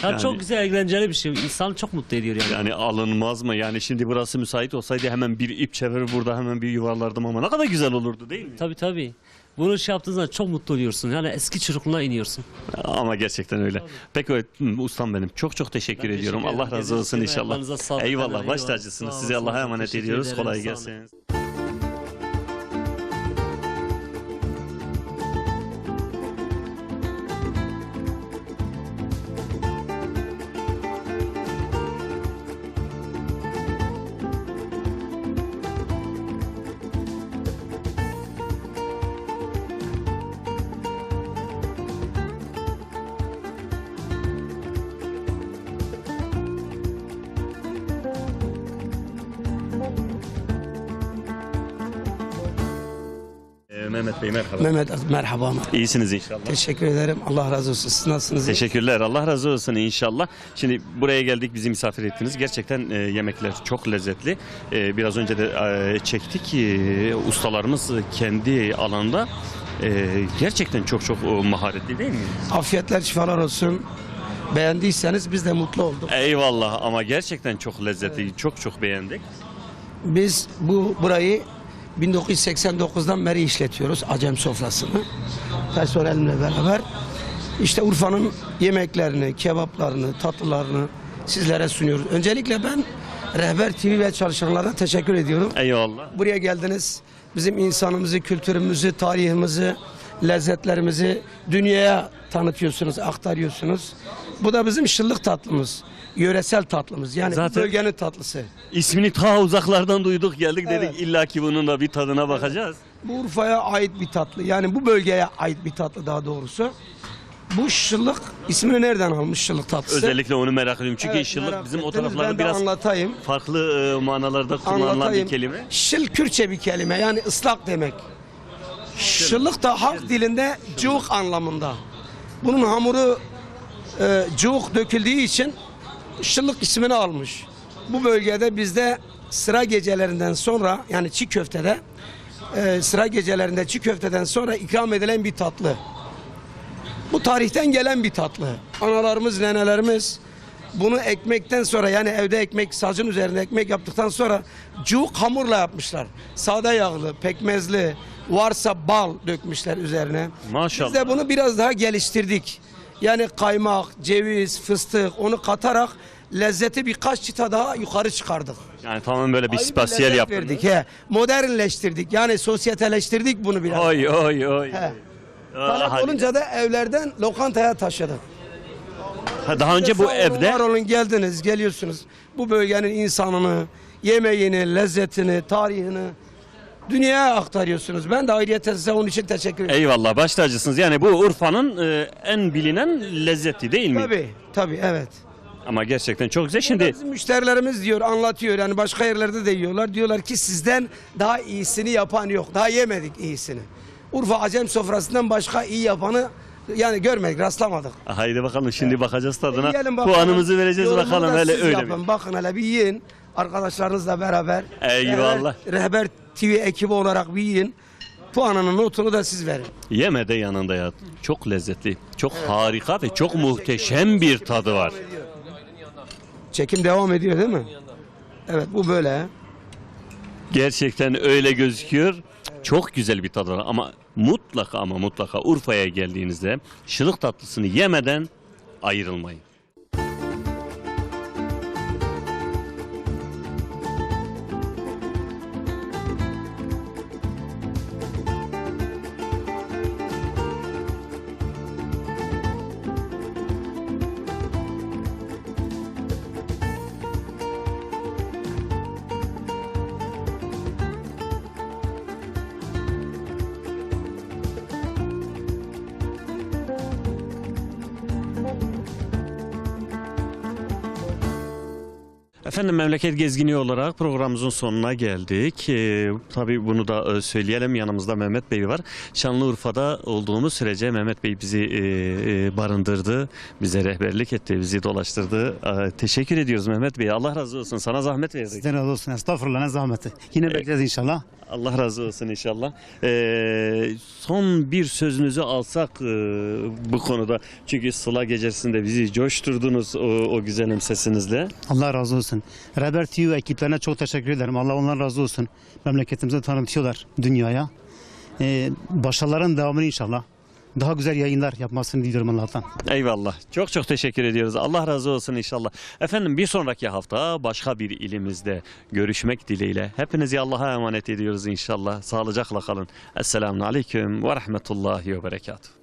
Yani çok güzel, eğlenceli bir şey. İnsanı çok mutlu ediyor yani. Yani alınmaz mı? Yani şimdi burası müsait olsaydı hemen bir ip çevirir burada hemen bir yuvarlardım ama ne kadar güzel olurdu değil mi? Tabii. Bunu yaptığın zaman çok mutlu oluyorsun. Yani eski çocukluğuna iniyorsun. Ama gerçekten öyle. Peki ustam benim. Çok teşekkür ediyorum. Allah razı olsun inşallah. Eyvallah. Baş tacısınız. Sizi Allah'a emanet ediyoruz. Kolay gelsin. Mehmet Bey merhaba. Merhaba. İyisiniz inşallah. Teşekkür ederim. Allah razı olsun. Siz nasılsınız? Teşekkürler. Allah razı olsun inşallah. Şimdi buraya geldik, bizi misafir ettiniz. Gerçekten yemekler çok lezzetli. Biraz önce de çektik. Ustalarımız kendi alanda gerçekten çok maharetli değil mi? Afiyetler, şifalar olsun. Beğendiyseniz biz de mutlu olduk. Eyvallah ama gerçekten çok lezzetli. Çok beğendik. Biz burayı 1989'dan beri işletiyoruz Acem sofrasını. Personelimle beraber. İşte Urfa'nın yemeklerini, kebaplarını, tatlılarını sizlere sunuyoruz. Öncelikle ben Rehber TV ve çalışanlara teşekkür ediyorum. Eyvallah. Buraya geldiniz. Bizim insanımızı, kültürümüzü, tarihimizi, lezzetlerimizi dünyaya tanıtıyorsunuz, aktarıyorsunuz. Bu da bizim şıllık tatlımız. Yöresel tatlımız. Yani zaten bölgenin tatlısı. İsmini ta uzaklardan duyduk geldik dedik illaki bunun da bir tadına bakacağız. Bu Urfa'ya ait bir tatlı. Yani bu bölgeye ait bir tatlı daha doğrusu. Bu şıllık ismini nereden almış şıllık tatlısı? Özellikle onu merak ediyorum. Çünkü şıllık bizim o taraflarda biraz farklı manalarda kullanılan bir kelime. Şıl Kürtçe bir kelime. Yani ıslak demek. Şıllık da halk dilinde cıvık anlamında. Bunun hamuru cıvık döküldüğü için şıllık ismini almış. Bu bölgede bizde sıra gecelerinden sonra yani çiğ köftede sıra gecelerinde çiğ köfteden sonra ikram edilen bir tatlı. Bu tarihten gelen bir tatlı. Analarımız, nenelerimiz bunu ekmekten sonra yani evde ekmek, sacın üzerinde ekmek yaptıktan sonra cıvık hamurla yapmışlar. Sade yağlı, pekmezli, varsa bal dökmüşler üzerine. Maşallah. Biz de bunu biraz daha geliştirdik. Yani kaymak, ceviz, fıstık onu katarak lezzeti birkaç çıta daha yukarı çıkardık. Yani tamamen böyle bir Ayrı spasiyel lezzet yaptınız. verdik. He. Modernleştirdik. Yani sosyeteleştirdik bunu biraz. Oy oy oy. He. Aa, Talep hadi. olunca da evlerden lokantaya taşıdık. Ha, daha önce bu Sağ olun, evde var olun, geldiniz, geliyorsunuz. Bu bölgenin insanını, yemeğini, lezzetini, tarihini dünyaya aktarıyorsunuz. Ben de ayrıca size onun için teşekkür ederim. eyvallah baş tacısınız. Yani bu Urfa'nın en bilinen lezzeti değil mi? Tabii, tabii, evet. Ama gerçekten çok güzel. Şimdi Bizim müşterilerimiz diyor, anlatıyor. Yani başka yerlerde de yiyorlar. Diyorlar ki sizden daha iyisini yapan yok. Daha yemedik iyisini. Urfa Acem sofrasından başka iyi yapanı yani görmedik, rastlamadık. haydi bakalım şimdi bakacağız tadına. Yiyelim bakalım. Puanımızı vereceğiz Yorumunu bakalım da hele siz öyle yapın. mi? Bakın hele bir yiyin. Arkadaşlarınızla beraber. Eyvallah. Rehber TV ekibi olarak bir yiyin. Puanının notunu da siz verin. Yeme de yanında ya. Çok lezzetli. Çok harika ve çok muhteşem bir tadı var. Çekim devam ediyor değil mi? Evet, bu böyle. Gerçekten öyle gözüküyor. Çok güzel bir tadı var ama mutlaka Urfa'ya geldiğinizde şılık tatlısını yemeden ayrılmayın. Efendim memleket gezgini olarak programımızın sonuna geldik. Tabii bunu da söyleyelim, yanımızda Mehmet Bey var. Şanlıurfa'da olduğumuz sürece Mehmet Bey bizi barındırdı, bize rehberlik etti, bizi dolaştırdı. Teşekkür ediyoruz Mehmet Bey. Allah razı olsun. Sana zahmet verdik. Sizden razı olsun. Estağfurullah, ne zahmeti. Yine bekleriz inşallah. Allah razı olsun inşallah. Son bir sözünüzü alsak bu konuda. Çünkü Sıla gecesinde bizi coşturdunuz o güzelim sesinizle. Allah razı olsun. Rehber TV ekiplerine çok teşekkür ederim. Allah ondan razı olsun. Memleketimizi tanıtıyorlar dünyaya. Başarıların devamını inşallah. Daha güzel yayınlar yapmasını diliyorum Allah'tan. Eyvallah. Çok teşekkür ediyoruz. Allah razı olsun inşallah. Efendim bir sonraki hafta başka bir ilimizde görüşmek dileğiyle. Hepinizi Allah'a emanet ediyoruz inşallah. Sağlıcakla kalın. Esselamun Aleyküm ve Rahmetullahi ve Berekatuhu.